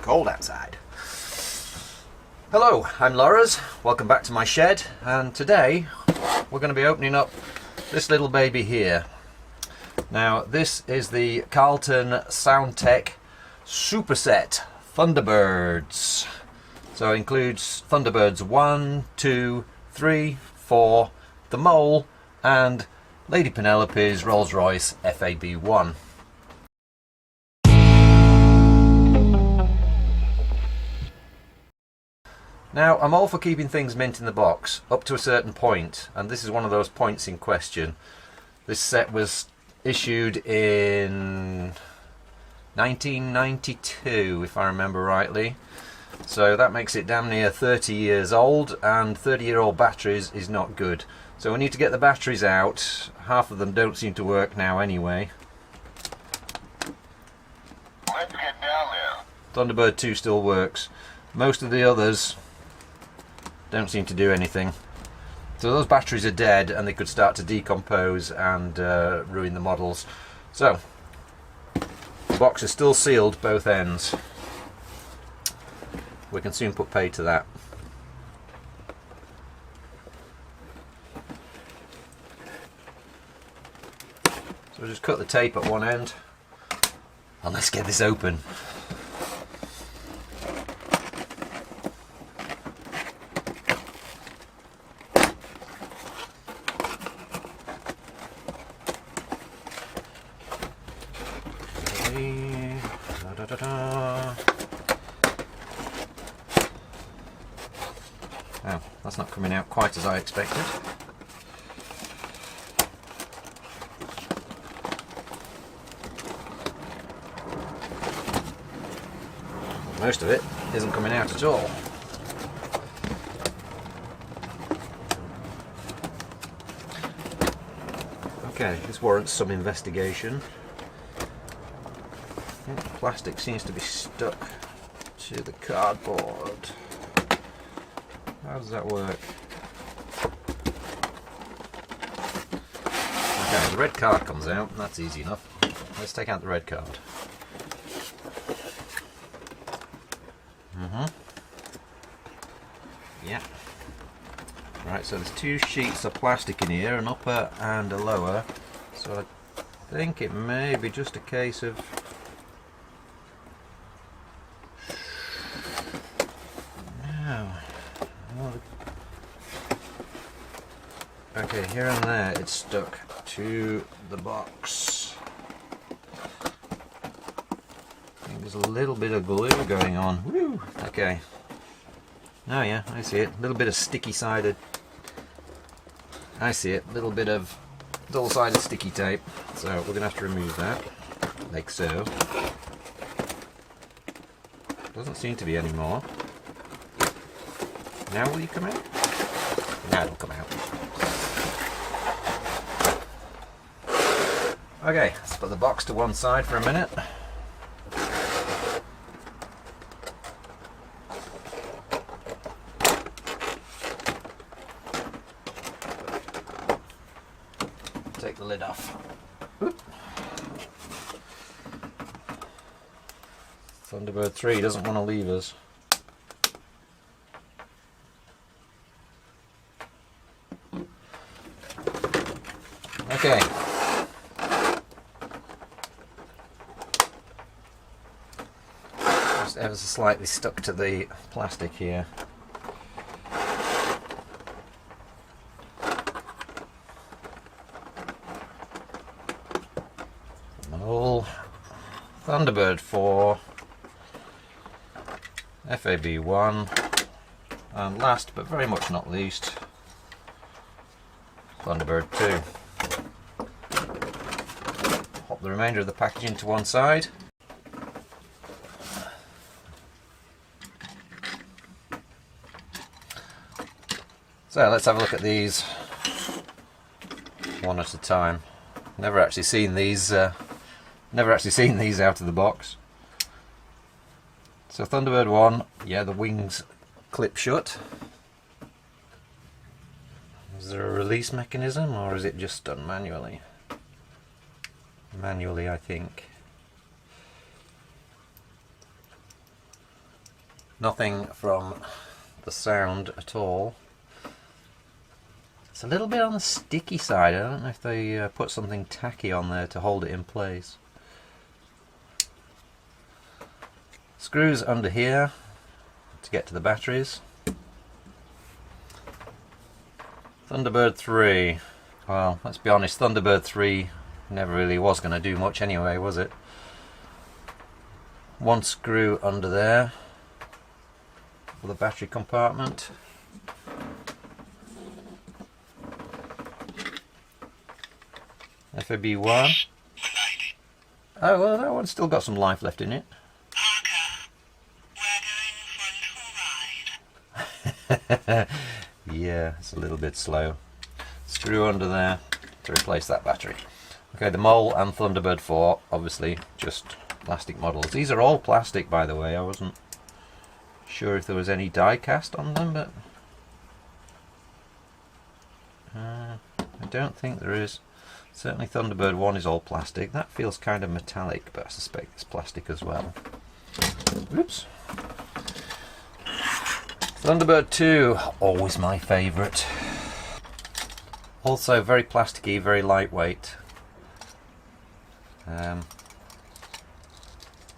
cold outside. Hello, I'm Laura's. Welcome back to my shed, and today we're going to be opening up this little baby here. Now this is the Carlton SoundTech Superset Thunderbirds. So it includes Thunderbirds 1, 2, 3, 4, the Mole, and Lady Penelope's Rolls-Royce FAB1. Now, I'm all for keeping things mint in the box, up to a certain point, and this is one of those points in question. This set was issued in 1992, if I remember rightly. So that makes it damn near 30 years old, and 30-year-old batteries is not good. So we need to get the batteries out. Half of them don't seem to work now anyway. Let's get down there. Thunderbird 2 still works. Most of the others don't seem to do anything. So those batteries are dead, and they could start to decompose and ruin the models. So the box is still sealed both ends. We can soon put pay to that. So we'll just cut the tape at one end, and let's get this open. Oh, that's not coming out quite as I expected. Most of it isn't coming out at all. Okay, this warrants some investigation. I think the plastic seems to be stuck to the cardboard. How does that work? Okay, the red card comes out. That's easy enough. Let's take out the red card. Yeah. Right, so there's two sheets of plastic in here, an upper and a lower. So I think it may be just a case of... Okay, here and there it's stuck to the box. I think there's a little bit of glue going on. Woo! Okay. Oh yeah, I see it. A little bit of sticky-sided. I see it. A little bit of dull-sided sticky tape. So we're going to have to remove that, like so. Doesn't seem to be any more. Now will you come out? Now it'll come out. Okay, let's put the box to one side for a minute. Take the lid off. Oop. Thunderbird 3 doesn't want to leave us. Okay. Just ever so slightly stuck to the plastic here. Mole, Thunderbird 4, FAB1, and last but very much not least, Thunderbird 2. Pop the remainder of the packaging to one side. So let's have a look at these one at a time. Never actually seen these out of the box. So Thunderbird 1, yeah, the wings clip shut. Is there a release mechanism, or is it just done manually? Manually, I think. Nothing from the sound at all. It's a little bit on the sticky side. I don't know if they put something tacky on there to hold it in place. Screws under here to get to the batteries. Thunderbird 3. Well, let's be honest, Thunderbird 3 never really was going to do much anyway, was it? One screw under there for the battery compartment. FAB1. Oh, well, that one's still got some life left in it. Yeah, it's a little bit slow. Screw under there to replace that battery. Okay, the Mole and Thunderbird 4, obviously just plastic models. These are all plastic, by the way. I wasn't sure if there was any die cast on them, but I don't think there is. Certainly Thunderbird 1 is all plastic. That feels kind of metallic, but I suspect it's plastic as well. Oops. Thunderbird 2, always my favourite. Also very plasticky, very lightweight.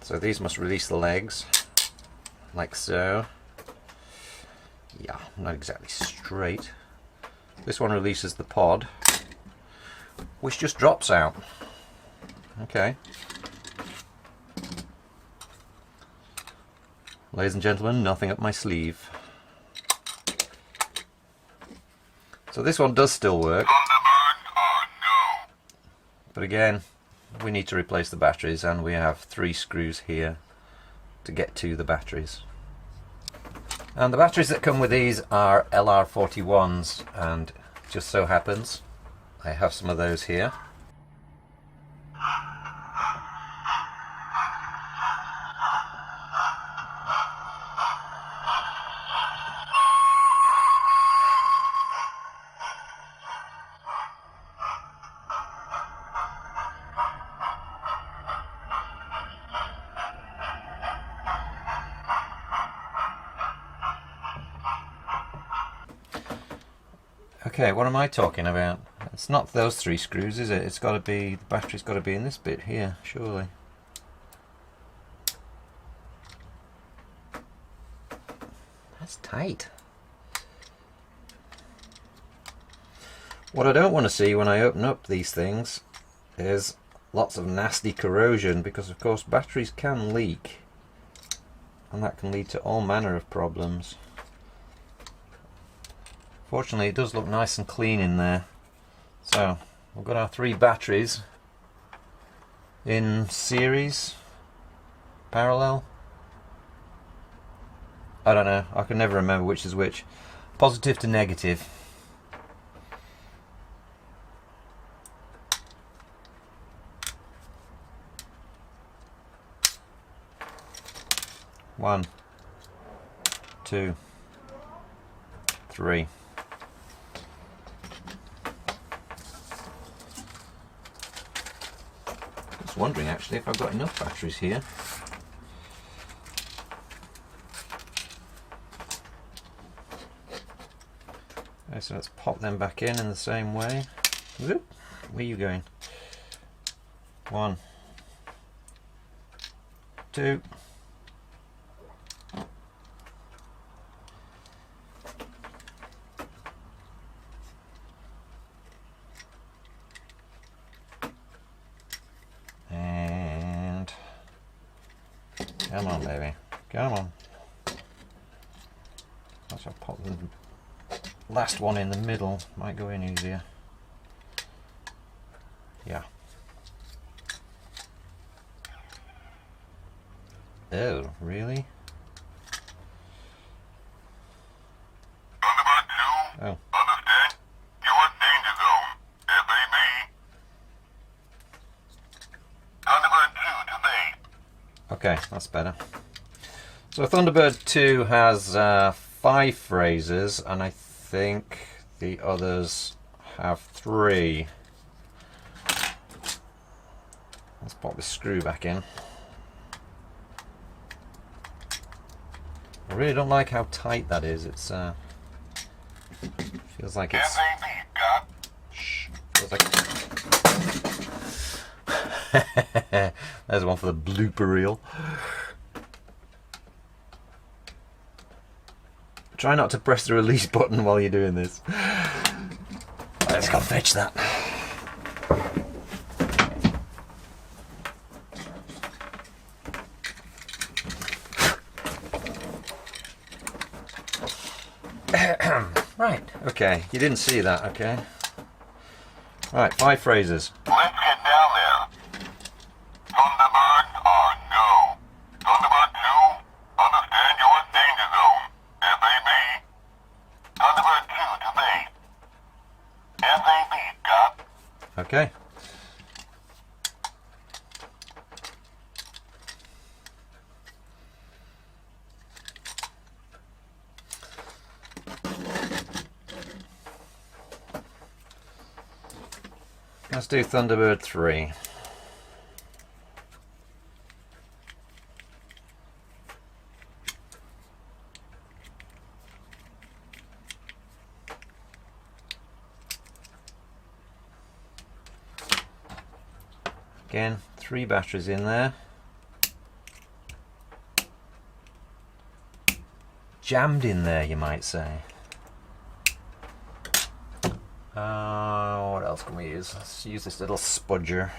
So these must release the legs, like so. Yeah, not exactly straight. This one releases the pod, which just drops out. Okay. Ladies and gentlemen, nothing up my sleeve. So this one does still work. But again, we need to replace the batteries, and we have 3 screws here to get to the batteries. And the batteries that come with these are LR41s, and just so happens I have some of those here. Okay, what am I talking about? It's not those 3 screws, is it? It's got to be, the battery's got to be in this bit here, surely. That's tight. What I don't want to see when I open up these things is lots of nasty corrosion, because of course batteries can leak, and that can lead to all manner of problems. Fortunately, it does look nice and clean in there. So we've got our 3 batteries in series, parallel. I don't know, I can never remember which is which. Positive to negative. One, 2, 3. I was wondering actually if I've got enough batteries here. Okay, so let's pop them back in the same way. Whoop. Where are you going? 1, 2. Come on, baby. Come on. Let's pop the last one in the middle. Might go in easier. Yeah. Oh, really? Thunderbird 2, Oh. understand? You're in danger zone. FAB. Thunderbird 2 to bay. Okay, that's better. So Thunderbird 2 has 5 phrases, and I think the others have 3. Let's pop this screw back in. I really don't like how tight that is. It's feels like it's. Shh. Feels like. There's one for the blooper reel. Try not to press the release button while you're doing this. Let's go fetch that. Right, okay, you didn't see that, okay. Right, 5 phrases. Let's get down there. Thunderbird or no? Thunderbird 2, understand your danger zone. FAB. Thunderbird 2 to base. FAB, got. Okay. Let's do Thunderbird 3. Again, 3 batteries in there. Jammed in there, you might say. What else can we use? Let's use this little spudger.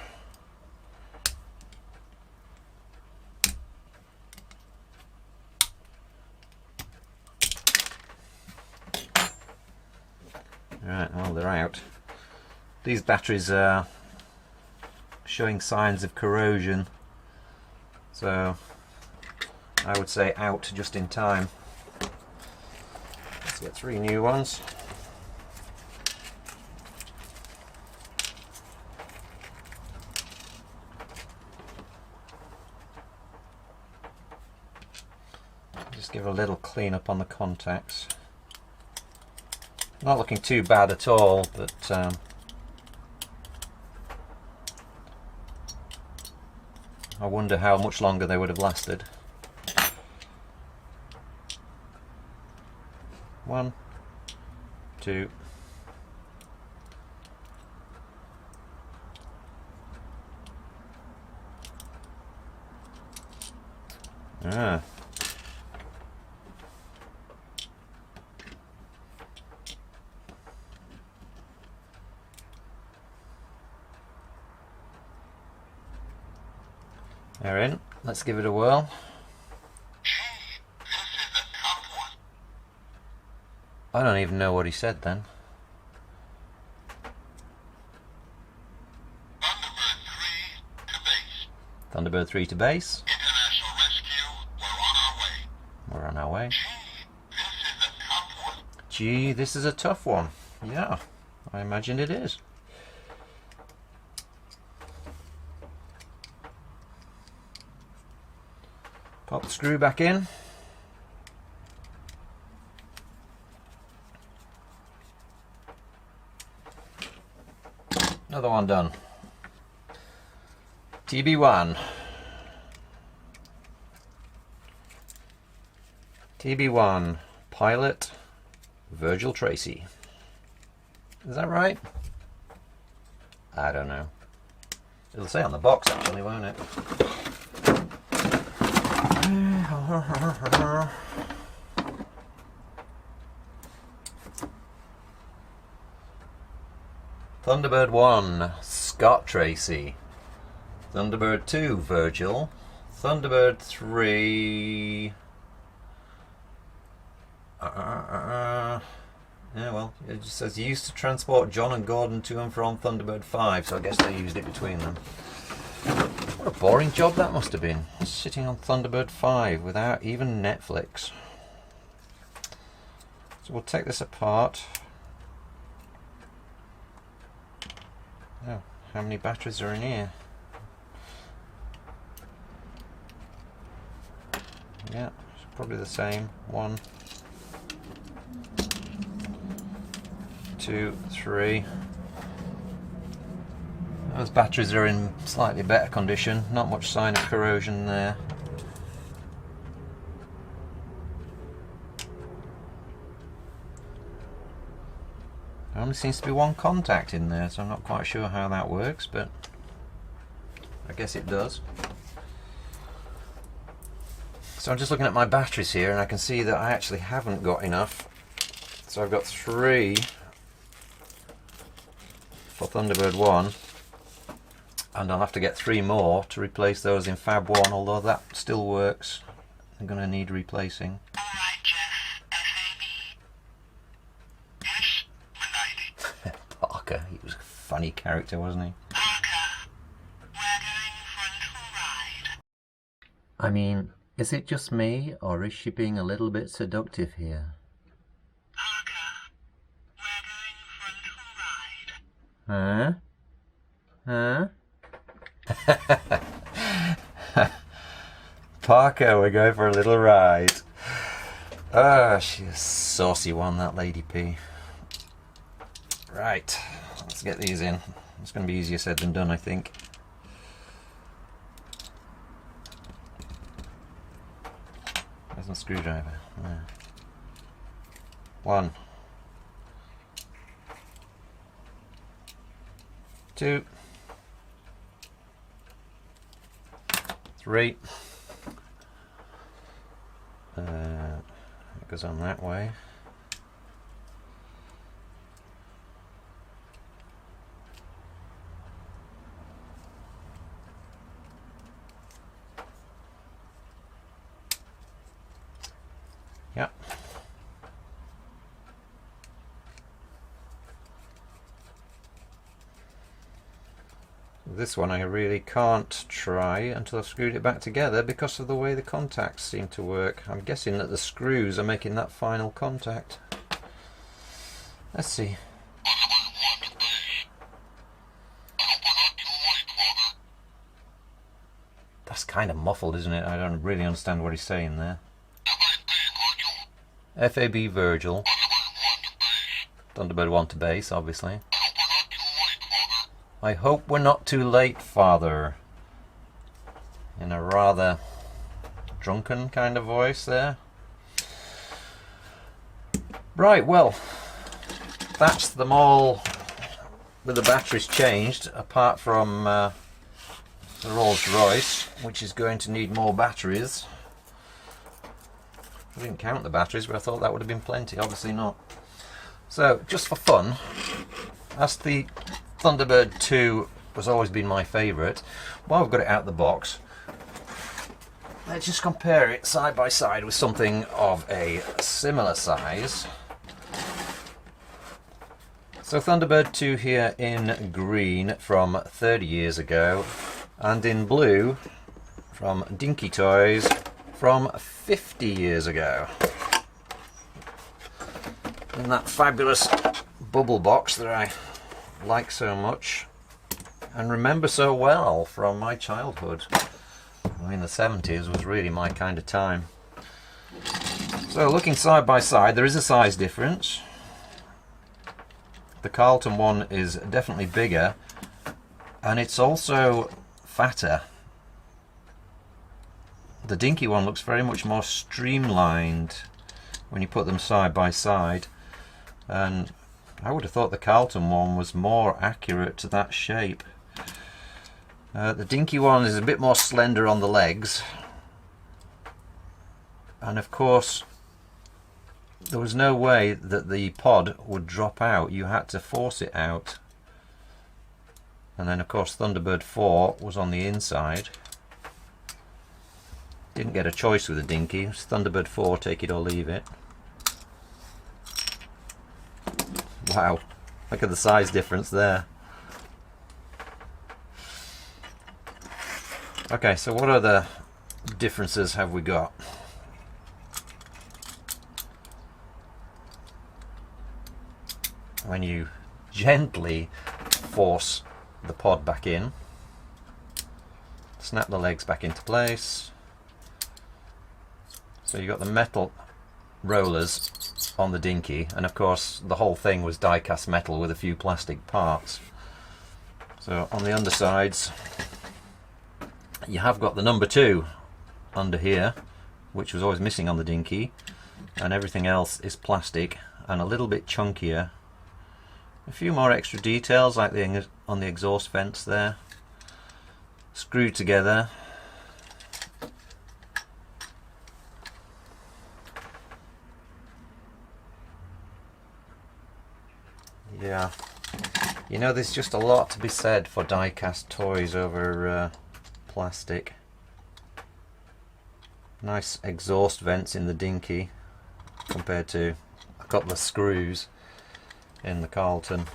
Right, well, they're out. These batteries are showing signs of corrosion, so I would say out just in time. Let's get 3 new ones. Just give a little clean up on the contacts. Not looking too bad at all, but I wonder how much longer they would have lasted. 1, 2. Ah. They're in. Let's give it a whirl. I don't even know what he said then. Thunderbird 3 to base. International rescue, we're on our way. We're on our way. Gee, this is a tough one. Yeah, I imagine it is. Pop the screw back in. Another one done. TB1. TB1 pilot Virgil Tracy. Is that right? I don't know. It'll say on the box actually, won't it? Thunderbird 1, Scott Tracy. Thunderbird 2, Virgil. Thunderbird 3... Yeah, well, it just says used to transport John and Gordon to and from Thunderbird 5, so I guess they used it between them. What a boring job that must have been, sitting on Thunderbird 5 without even Netflix. So we'll take this apart. Oh, how many batteries are in here? Yeah, it's probably the same. 1, 2, 3. Those batteries are in slightly better condition, not much sign of corrosion there. only seems to be one contact in there, so I'm not quite sure how that works, but I guess it does. So I'm just looking at my batteries here, and I can see that I actually haven't got enough. So I've got 3 for Thunderbird 1, and I'll have to get 3 more to replace those in Fab 1, although that still works. I'm going to need replacing. Parker, he was a funny character, wasn't he? Parker, we're going frontal ride. I mean, is it just me, or is she being a little bit seductive here? Parker, we're going frontal ride. Huh? Parker, we're going for a little ride. Ah, she's a saucy one, that Lady P. Right, let's get these in. It's going to be easier said than done, I think. Where's my screwdriver? There. 1, 2, 3. It goes on that way. Yep. This one I really can't try until I've screwed it back together because of the way the contacts seem to work. I'm guessing that the screws are making that final contact. Let's see. That's kind of muffled, isn't it? I don't really understand what he's saying there. FAB Virgil. Thunderbird 1 to base, obviously. I hope we're not too late, Father. In a rather drunken kind of voice there. Right, well, that's them all with the batteries changed, apart from the Rolls Royce, which is going to need more batteries. I didn't count the batteries, but I thought that would have been plenty. Obviously not. So, just for fun, as the Thunderbird 2 has always been my favourite, while I've got it out of the box, let's just compare it side by side with something of a similar size. So Thunderbird 2 here in green from 30 years ago, and in blue from Dinky Toys from 50 years ago. In that fabulous bubble box that I like so much and remember so well from my childhood. I mean, the 70s was really my kind of time. So looking side by side, there is a size difference. The Carlton one is definitely bigger, and it's also fatter. The Dinky one looks very much more streamlined when you put them side by side, and I would have thought the Carlton one was more accurate to that shape. The Dinky one is a bit more slender on the legs, and of course there was no way that the pod would drop out. You had to force it out. And then of course Thunderbird 4 was on the inside. Didn't get a choice with the Dinky. It was Thunderbird 4, take it or leave it. Wow, look at the size difference there. Okay, so what other differences have we got? When you gently force the pod back in, snap the legs back into place. So you've got the metal rollers on the Dinky, and of course the whole thing was die-cast metal with a few plastic parts. So on the undersides you have got the number 2 under here, which was always missing on the Dinky, and everything else is plastic and a little bit chunkier A few more extra details like on the exhaust vents there, screwed together. Yeah, you know, there's just a lot to be said for die-cast toys over plastic. Nice exhaust vents in the Dinky compared to a couple of screws in the Carlton.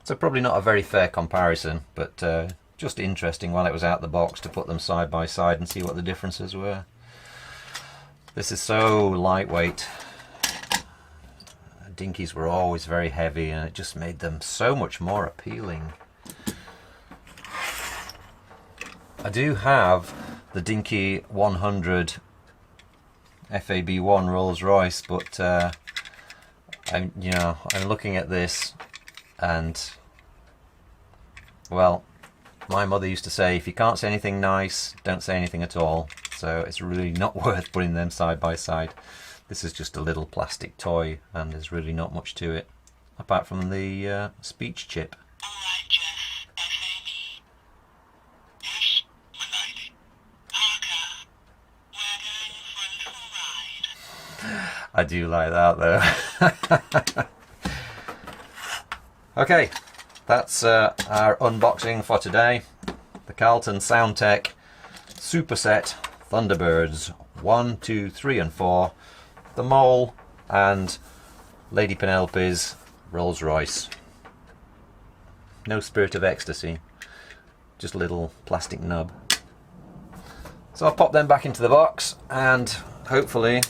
So probably not a very fair comparison, but just interesting while it was out the box to put them side by side and see what the differences were. This is so lightweight. Dinkies were always very heavy and it just made them so much more appealing. I do have the Dinky 100 FAB1 Rolls-Royce, but I'm looking at this and, well, my mother used to say, if you can't say anything nice, don't say anything at all. So it's really not worth putting them side by side. This is just a little plastic toy and there's really not much to it apart from the speech chip. Alright, Jeff. FAB. Yes, my lady. Parker, we're going for a little ride. I do like that though. Okay, that's our unboxing for today. The Carlton SoundTech Superset Thunderbirds 1, 2, 3 and 4, the Mole and Lady Penelope's Rolls-Royce. No Spirit of Ecstasy, just a little plastic nub. So I'll pop them back into the box and hopefully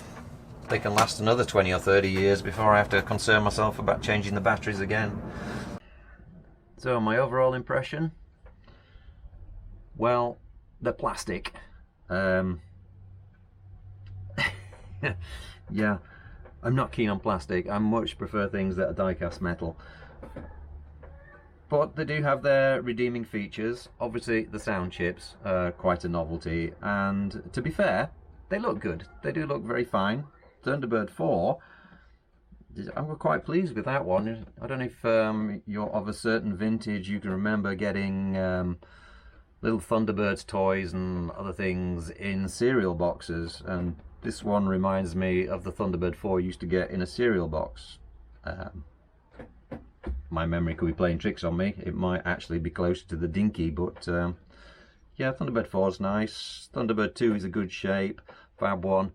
they can last another 20 or 30 years before I have to concern myself about changing the batteries again. So my overall impression? Well, they're plastic. Yeah, I'm not keen on plastic. I much prefer things that are die-cast metal. But they do have their redeeming features. Obviously the sound chips are quite a novelty, and to be fair, they look good. They do look very fine. Thunderbird 4, I'm quite pleased with that one. I don't know if you're of a certain vintage, you can remember getting little Thunderbirds toys and other things in cereal boxes, and this one reminds me of the Thunderbird 4 you used to get in a cereal box. My memory could be playing tricks on me. It might actually be closer to the Dinky, but yeah, Thunderbird 4 is nice. Thunderbird 2 is a good shape. Fab 1,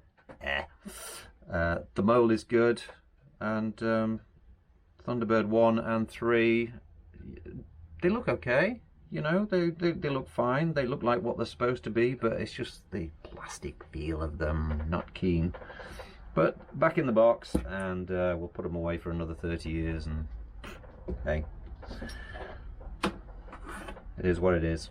the Mole is good, and Thunderbird 1 and 3, they look okay. You know, they look fine. They look like what they're supposed to be, but it's just the plastic feel of them. Not keen. But back in the box, and we'll put them away for another 30 years, and hey, it is what it is.